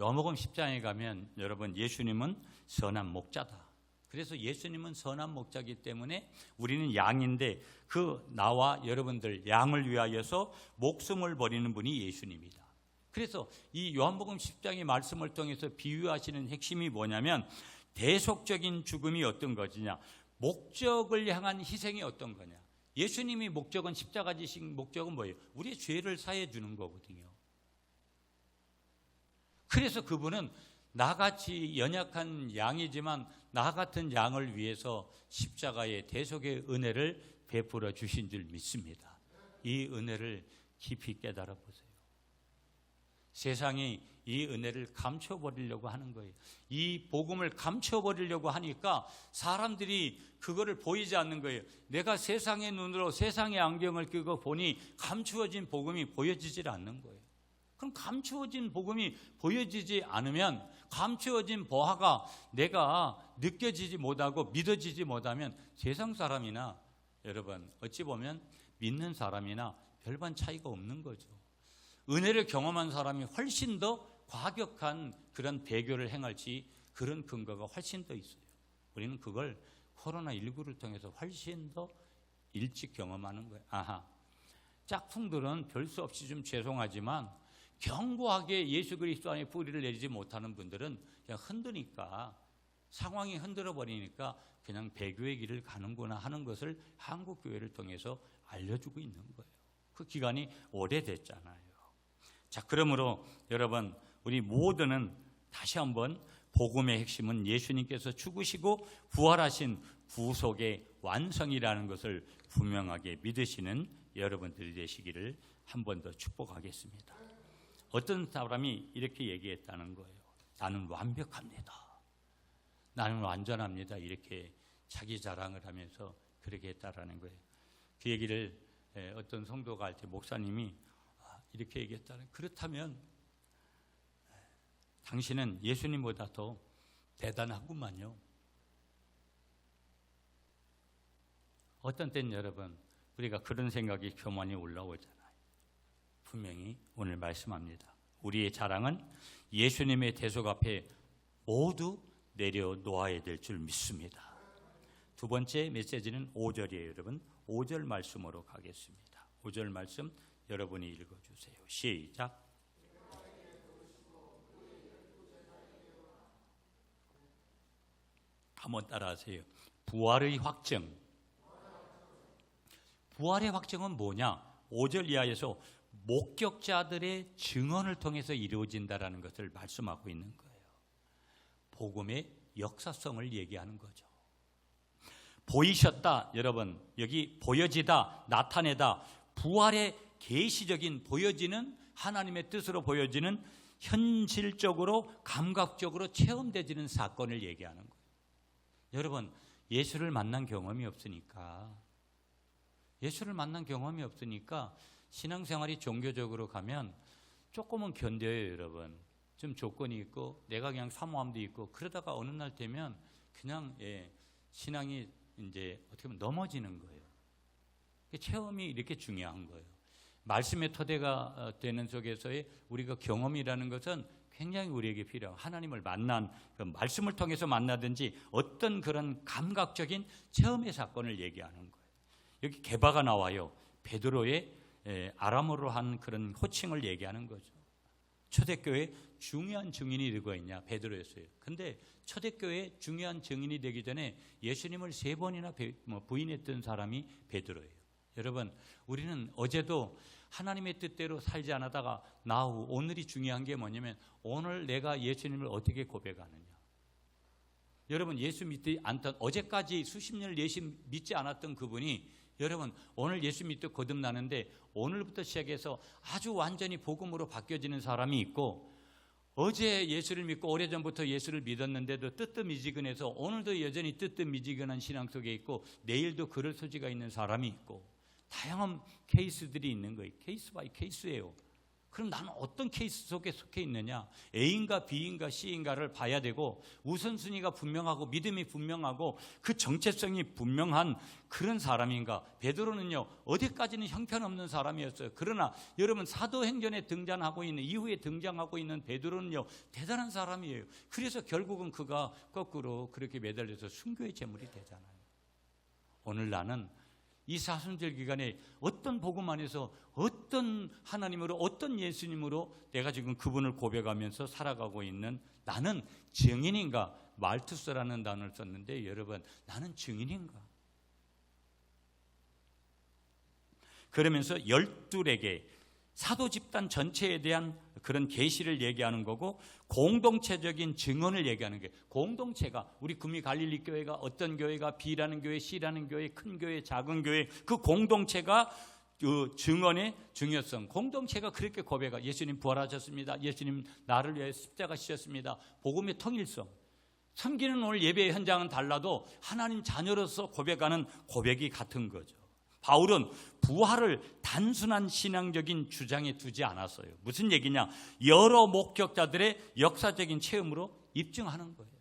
요한복음 10장에 가면 여러분, 예수님은 선한 목자다. 그래서 예수님은 선한 목자이기 때문에 우리는 양인데 그 나와 여러분들 양을 위하여서 목숨을 버리는 분이 예수님이다. 그래서 이 요한복음 10장의 말씀을 통해서 비유하시는 핵심이 뭐냐면 대속적인 죽음이 어떤 것이냐, 목적을 향한 희생이 어떤 거냐. 예수님이 목적은, 십자가 지신 목적은 뭐예요? 우리의 죄를 사해 주는 거거든요. 그래서 그분은 나같이 연약한 양이지만 나 같은 양을 위해서 십자가의 대속의 은혜를 베풀어 주신 줄 믿습니다. 이 은혜를 깊이 깨달아 보세요. 세상이 이 은혜를 감춰버리려고 하는 거예요. 이 복음을 감춰버리려고 하니까 사람들이 그거를 보이지 않는 거예요. 내가 세상의 눈으로 세상의 안경을 끼고 보니 감추어진 복음이 보여지질 않는 거예요. 그럼 감추어진 복음이 보여지지 않으면, 감추어진 보화가 내가 느껴지지 못하고 믿어지지 못하면 세상 사람이나, 여러분 어찌 보면 믿는 사람이나 별반 차이가 없는 거죠. 은혜를 경험한 사람이 훨씬 더 과격한 그런 배교를 행할지 그런 근거가 훨씬 더 있어요. 우리는 그걸 코로나19를 통해서 훨씬 더 일찍 경험하는 거예요. 아하, 짝퉁들은 별 수 없이 좀 죄송하지만 견고하게 예수 그리스도 안에 뿌리를 내리지 못하는 분들은 그냥 흔드니까, 상황이 흔들어 버리니까 그냥 배교의 길을 가는구나 하는 것을 한국교회를 통해서 알려주고 있는 거예요. 그 기간이 오래됐잖아요. 자, 그러므로 여러분, 우리 모두는 다시 한번 복음의 핵심은 예수님께서 죽으시고 부활하신 구속의 완성이라는 것을 분명하게 믿으시는 여러분들이 되시기를 한 번 더 축복하겠습니다. 어떤 사람이 이렇게 얘기했다는 거예요. 나는 완벽합니다. 나는 완전합니다. 이렇게 자기 자랑을 하면서 그렇게 했다라는 거예요. 그 얘기를 어떤 성도가 할 때 목사님이 이렇게 얘기했다는, 그렇다면 당신은 예수님보다 더 대단하구만요. 어떤 때는 여러분, 우리가 그런 생각이 교만이 올라오잖아요. 분명히 오늘 말씀합니다. 우리의 자랑은 예수님의 대속 앞에 모두 내려놓아야 될 줄 믿습니다. 두 번째 메시지는 5절이에요. 여러분, 5절 말씀으로 가겠습니다. 5절 말씀 여러분이 읽어주세요. 시작. 한번 따라하세요. 부활의 확증. 부활의 확증은 뭐냐? 5절 이하에서 목격자들의 증언을 통해서 이루어진다라는 것을 말씀하고 있는 거예요. 복음의 역사성을 얘기하는 거죠. 보이셨다, 여러분. 여기 보여지다, 나타내다. 부활의 계시적인, 보여지는, 하나님의 뜻으로 보여지는, 현실적으로 감각적으로 체험되지는 사건을 얘기하는 거예요. 여러분, 예수를 만난 경험이 없으니까 신앙생활이 종교적으로 가면 조금은 견뎌요. 여러분, 좀 조건이 있고 내가 그냥 사모함도 있고, 그러다가 어느 날 되면 그냥 신앙이 이제 어떻게 보면 넘어지는 거예요. 체험이 이렇게 중요한 거예요. 말씀의 토대가 되는 속에서의 우리가 경험이라는 것은 굉장히 우리에게 필요해요. 하나님을 만난, 그 말씀을 통해서 만나든지 어떤 그런 감각적인 체험의 사건을 얘기하는 거예요. 여기 게바가 나와요. 베드로의 아람어로 한 그런 호칭을 얘기하는 거죠. 초대교회 중요한 증인이 누가 있냐? 베드로였어요. 근데 초대교회 중요한 증인이 되기 전에 예수님을 3번이나 부인했던 사람이 베드로예요. 여러분, 우리는 어제도 하나님의 뜻대로 살지 않았다가 나후 오늘이 중요한 게 뭐냐면, 오늘 내가 예수님을 어떻게 고백하느냐. 여러분, 예수 믿지 않던, 어제까지 수십 년을 예수 믿지 않았던 그분이 여러분 오늘 예수 믿고 거듭나는데, 오늘부터 시작해서 아주 완전히 복음으로 바뀌어지는 사람이 있고, 어제 예수를 믿고 오래전부터 예수를 믿었는데도 뜨뜻미지근해서 오늘도 여전히 뜨뜻미지근한 신앙 속에 있고, 내일도 그럴 소지가 있는 사람이 있고, 다양한 케이스들이 있는 거예요. 케이스 바이 케이스예요. 그럼 나는 어떤 케이스 속에 속해 있느냐? A인가 B인가 C인가를 봐야 되고, 우선순위가 분명하고 믿음이 분명하고 그 정체성이 분명한 그런 사람인가? 베드로는요, 어디까지는 형편없는 사람이었어요. 그러나 여러분, 사도행전에 등장하고 있는, 이후에 등장하고 있는 베드로는요, 대단한 사람이에요. 그래서 결국은 그가 거꾸로 그렇게 매달려서 순교의 제물이 되잖아요. 오늘 나는 이 사순절 기간에 어떤 복음 안에서 어떤 하나님으로, 어떤 예수님으로 내가 지금 그분을 고백하면서 살아가고 있는, 나는 증인인가? 말투스라는 단어를 썼는데, 여러분, 나는 증인인가? 그러면서 12에게 사도 집단 전체에 대한 그런 계시를 얘기하는 거고, 공동체적인 증언을 얘기하는 게, 공동체가 우리 구미 갈릴리 교회가 어떤 교회가, B라는 교회, C라는 교회, 큰 교회, 작은 교회, 그 공동체가 그 증언의 중요성, 공동체가 그렇게 고백하, 예수님 부활하셨습니다, 예수님 나를 위해 십자가 지셨습니다, 복음의 통일성. 섬기는 오늘 예배 현장은 달라도 하나님 자녀로서 고백하는 고백이 같은 거죠. 바울은 부활을 단순한 신앙적인 주장에 두지 않았어요. 무슨 얘기냐? 여러 목격자들의 역사적인 체험으로 입증하는 거예요.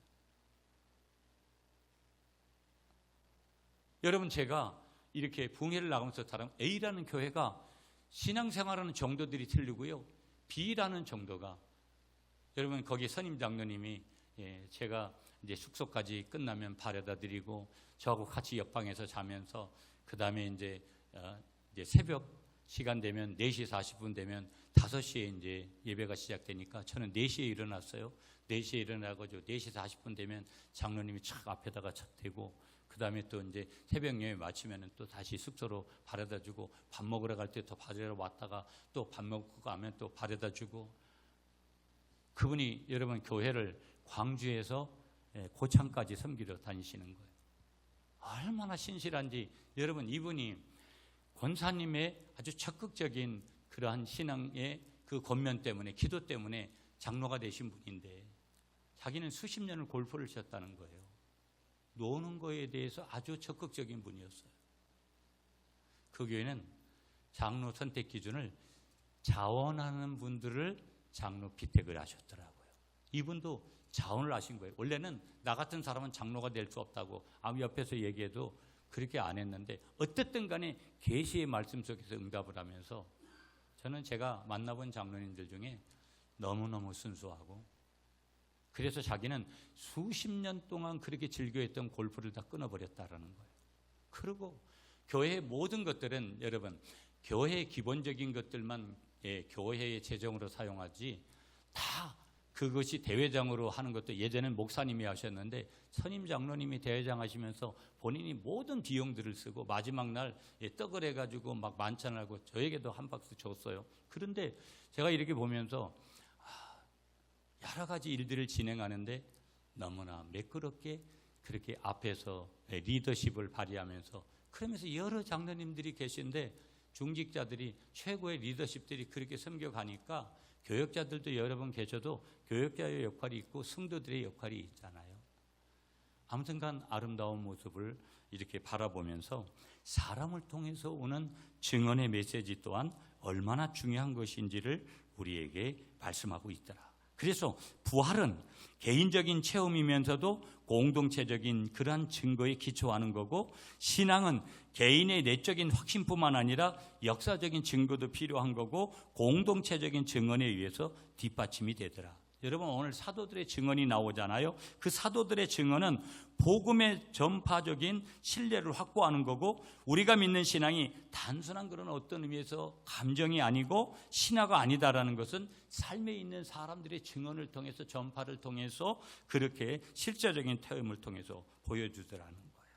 여러분, 제가 이렇게 붕해를 나가면서 다른 A라는 교회가 신앙생활하는 정도들이 틀리고요, B라는 정도가, 여러분 거기 선임 장로님이 제가 이제 숙소까지 끝나면 바래다 드리고 저하고 같이 옆방에서 자면서 그 다음에 이제 새벽 시간 되면 4시 40분 되면 5시에 이제 예배가 시작되니까 저는 4시에 일어났어요. 4시에 일어나가지고 4시 40분 되면 장로님이 착 앞에다가 착 대고 그 다음에 또 이제 새벽 예배 마치면은 또 다시 숙소로 바래다 주고 밥 먹으러 갈 때 또 바래러 왔다가 또 밥 먹고 가면 또 바래다 주고 그분이 여러분 교회를 광주에서 고창까지 섬기러 다니시는 거예요. 얼마나 신실한지 여러분 이분이 권사님의 아주 적극적인 그러한 신앙의 그 권면 때문에 기도 때문에 장로가 되신 분인데 자기는 수십 년을 골프를 쳤다는 거예요. 노는 거에 대해서 아주 적극적인 분이었어요. 그 교회는 장로 선택 기준을 자원하는 분들을 장로 피택을 하셨더라고요. 이분도 자원을 하신 거예요. 원래는 나 같은 사람은 장로가 될 수 없다고 아무 옆에서 얘기해도 그렇게 안 했는데 어쨌든 간에 계시의 말씀 속에서 응답을 하면서 저는 제가 만나본 장로님들 중에 너무너무 순수하고 그래서 자기는 수십 년 동안 그렇게 즐겨했던 골프를 다 끊어버렸다라는 거예요. 그리고 교회의 모든 것들은 여러분 교회의 기본적인 것들만 교회의 재정으로 사용하지 다 그것이 대회장으로 하는 것도 예전엔 목사님이 하셨는데 선임 장로님이 대회장 하시면서 본인이 모든 비용들을 쓰고 마지막 날 떡을 해가지고 막 만찬하고 저에게도 한 박스 줬어요. 그런데 제가 이렇게 보면서 여러 가지 일들을 진행하는데 너무나 매끄럽게 그렇게 앞에서 리더십을 발휘하면서 그러면서 여러 장로님들이 계신데 중직자들이 최고의 리더십들이 그렇게 섬겨가니까 교역자들도 여러 분 계셔도 교역자의 역할이 있고 성도들의 역할이 있잖아요. 아무튼간 아름다운 모습을 이렇게 바라보면서 사람을 통해서 오는 증언의 메시지 또한 얼마나 중요한 것인지를 우리에게 말씀하고 있더라. 그래서 부활은 개인적인 체험이면서도 공동체적인 그러한 증거에 기초하는 거고 신앙은 개인의 내적인 확신뿐만 아니라 역사적인 증거도 필요한 거고 공동체적인 증언에 의해서 뒷받침이 되더라. 여러분 오늘 사도들의 증언이 나오잖아요. 그 사도들의 증언은 복음의 전파적인 신뢰를 확보하는 거고 우리가 믿는 신앙이 단순한 그런 어떤 의미에서 감정이 아니고 신화가 아니다라는 것은 삶에 있는 사람들의 증언을 통해서 전파를 통해서 그렇게 실제적인 체험을 통해서 보여주더라는 거예요.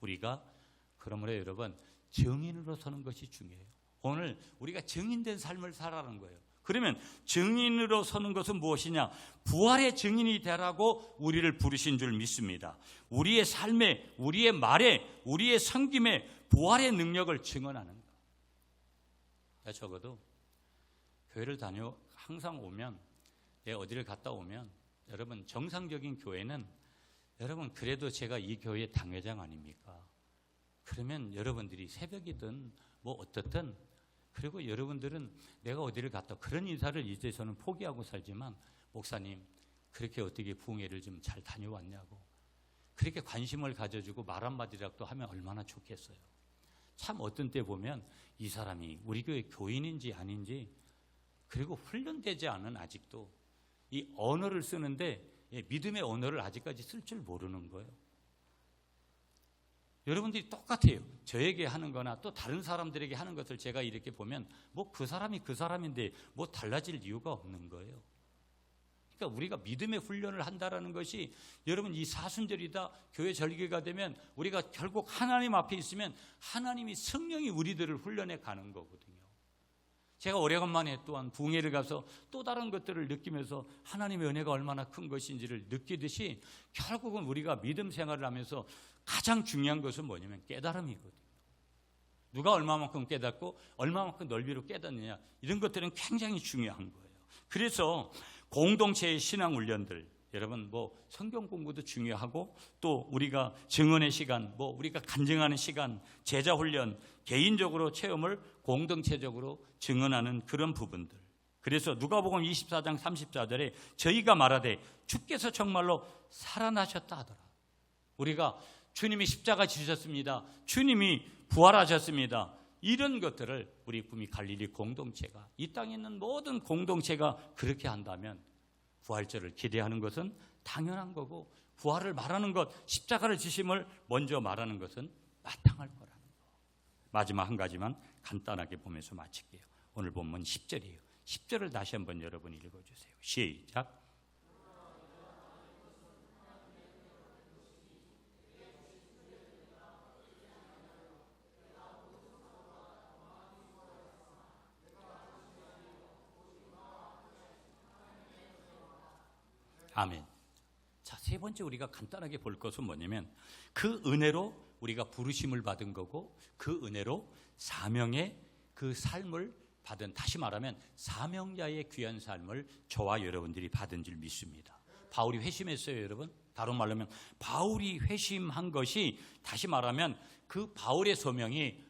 우리가 그러므로 여러분 증인으로 서는 것이 중요해요. 오늘 우리가 증인된 삶을 살아가는 거예요. 그러면 증인으로 서는 것은 무엇이냐? 부활의 증인이 되라고 우리를 부르신 줄 믿습니다. 우리의 삶에, 우리의 말에, 우리의 섬김에 부활의 능력을 증언하는 것. 적어도 교회를 항상 오면, 어디를 갔다 오면 여러분 정상적인 교회는 여러분 그래도 제가 이 교회의 당회장 아닙니까? 그러면 여러분들이 새벽이든 뭐 어떻든 그리고 여러분들은 내가 어디를 갔다 그런 인사를 이제 저는 포기하고 살지만 목사님 그렇게 어떻게 부흥회를 좀 잘 다녀왔냐고 그렇게 관심을 가져주고 말 한마디라도 하면 얼마나 좋겠어요. 참 어떤 때 보면 이 사람이 우리 교회 교인인지 아닌지 그리고 훈련되지 않은 아직도 이 언어를 쓰는데 믿음의 언어를 아직까지 쓸 줄 모르는 거예요. 여러분들이 똑같아요. 저에게 하는 거나 또 다른 사람들에게 하는 것을 제가 이렇게 보면 뭐 그 사람이 그 사람인데 뭐 달라질 이유가 없는 거예요. 그러니까 우리가 믿음의 훈련을 한다라는 것이 여러분 이 사순절이다 교회 절기가 되면 우리가 결국 하나님 앞에 있으면 하나님이 성령이 우리들을 훈련해 가는 거거든요. 제가 오래간만에 또한 부흥회를 가서 또 다른 것들을 느끼면서 하나님의 은혜가 얼마나 큰 것인지를 느끼듯이 결국은 우리가 믿음 생활을 하면서 가장 중요한 것은 뭐냐면 깨달음이거든요. 누가 얼마만큼 깨닫고 얼마만큼 넓이로 깨닫느냐 이런 것들은 굉장히 중요한 거예요. 그래서 공동체의 신앙 훈련들 여러분 뭐 성경 공부도 중요하고 또 우리가 증언의 시간 뭐 우리가 간증하는 시간 제자 훈련 개인적으로 체험을 공동체적으로 증언하는 그런 부분들. 그래서 누가복음 24장 34절에 저희가 말하되 주께서 정말로 살아나셨다 하더라. 우리가 주님이 십자가 지셨습니다. 주님이 부활하셨습니다. 이런 것들을 우리 구미 갈릴리 공동체가 이 땅에 있는 모든 공동체가 그렇게 한다면 부활절을 기대하는 것은 당연한 거고, 부활을 말하는 것, 십자가를 지심을 먼저 말하는 것은 마땅할 거라는 거. 마지막 한 가지만 간단하게 보면서 마칠게요. 오늘 본문 10절이에요. 10절을 다시 한번 여러분이 읽어주세요. 시작. 아멘. 자, 세 번째 우리가 간단하게 볼 것은 뭐냐면 그 은혜로 우리가 부르심을 받은 거고, 그 은혜로 사명의 그 삶을 받은, 다시 말하면 사명자의 귀한 삶을 저와 여러분들이 받은 줄 믿습니다. 바울이 회심했어요, 여러분. 다른 말로 하면 바울이 회심한 것이, 다시 말하면 그 바울의 소명이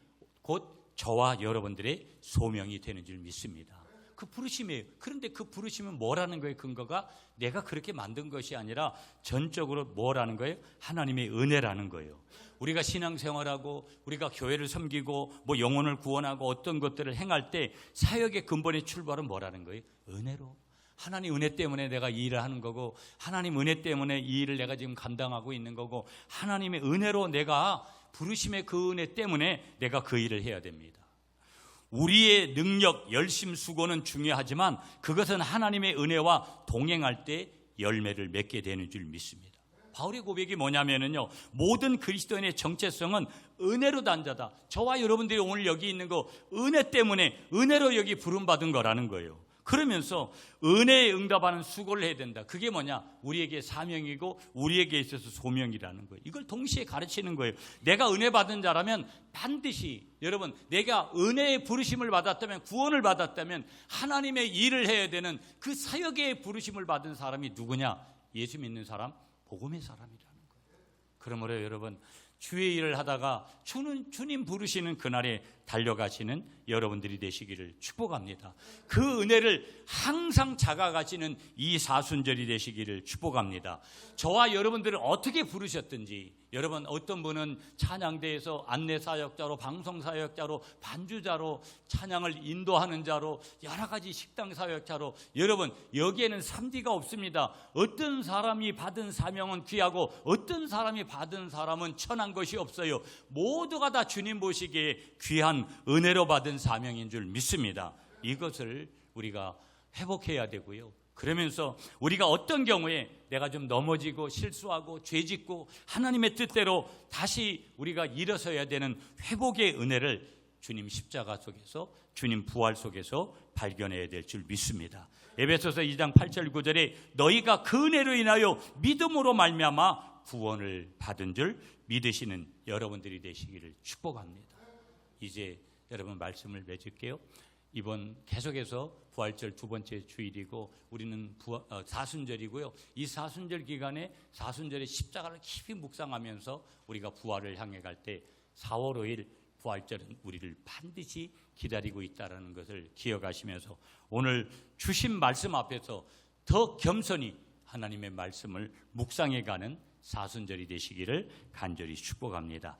곧 저와 여러분들의 소명이 되는 줄 믿습니다. 그 부르심이에요. 그런데 그 부르심은 뭐라는 거예요? 근거가 내가 그렇게 만든 것이 아니라 전적으로 뭐라는 거예요? 하나님의 은혜라는 거예요. 우리가 신앙생활하고 우리가 교회를 섬기고 뭐 영혼을 구원하고 어떤 것들을 행할 때 사역의 근본의 출발은 뭐라는 거예요? 은혜로. 하나님 은혜 때문에 내가 이 일을 하는 거고, 하나님 은혜 때문에 이 일을 내가 지금 감당하고 있는 거고, 하나님의 은혜로 내가 부르심의 그 은혜 때문에 내가 그 일을 해야 됩니다. 우리의 능력, 열심, 수고는 중요하지만 그것은 하나님의 은혜와 동행할 때 열매를 맺게 되는 줄 믿습니다. 바울의 고백이 뭐냐면요, 모든 그리스도인의 정체성은 은혜로 단 자다. 저와 여러분들이 오늘 여기 있는 거 은혜 때문에, 은혜로 여기 부름받은 거라는 거예요. 그러면서 은혜에 응답하는 수고를 해야 된다. 그게 뭐냐? 우리에게 사명이고 우리에게 있어서 소명이라는 거예요. 이걸 동시에 가르치는 거예요. 내가 은혜 받은 자라면 반드시, 여러분, 내가 은혜의 부르심을 받았다면, 구원을 받았다면 하나님의 일을 해야 되는 그 사역의 부르심을 받은 사람이 누구냐? 예수 믿는 사람, 복음의 사람이라는 거예요. 그러므로 여러분, 주의 일을 하다가 주님 부르시는 그날에 달려가시는 여러분들이 되시기를 축복합니다. 그 은혜를 항상 잡아가시는 이 사순절이 되시기를 축복합니다. 저와 여러분들을 어떻게 부르셨든지, 여러분 어떤 분은 찬양대에서 안내사역자로, 방송사역자로, 반주자로, 찬양을 인도하는 자로, 여러 가지 식당사역자로, 여러분 여기에는 3D가 없습니다. 어떤 사람이 받은 사명은 귀하고 어떤 사람이 받은 사람은 천한 것이 없어요. 모두가 다 주님 보시기에 귀한 은혜로 받은 사명인 줄 믿습니다. 이것을 우리가 회복해야 되고요. 그러면서 우리가 어떤 경우에 내가 좀 넘어지고 실수하고 죄짓고 하나님의 뜻대로 다시 우리가 일어서야 되는 회복의 은혜를 주님 십자가 속에서, 주님 부활 속에서 발견해야 될 줄 믿습니다. 에베소서 2장 8절 9절에 너희가 그 은혜로 인하여 믿음으로 말미암아 구원을 받은 줄 믿으시는 여러분들이 되시기를 축복합니다. 이제 여러분 말씀을 맺을게요. 이번 계속해서 부활절 두 번째 주일이고 우리는 사순절이고요. 이 사순절 기간에 사순절의 십자가를 깊이 묵상하면서 우리가 부활을 향해 갈 때 4월 5일 부활절은 우리를 반드시 기다리고 있다는 것을 기억하시면서 오늘 주신 말씀 앞에서 더 겸손히 하나님의 말씀을 묵상해 가는 사순절이 되시기를 간절히 축복합니다.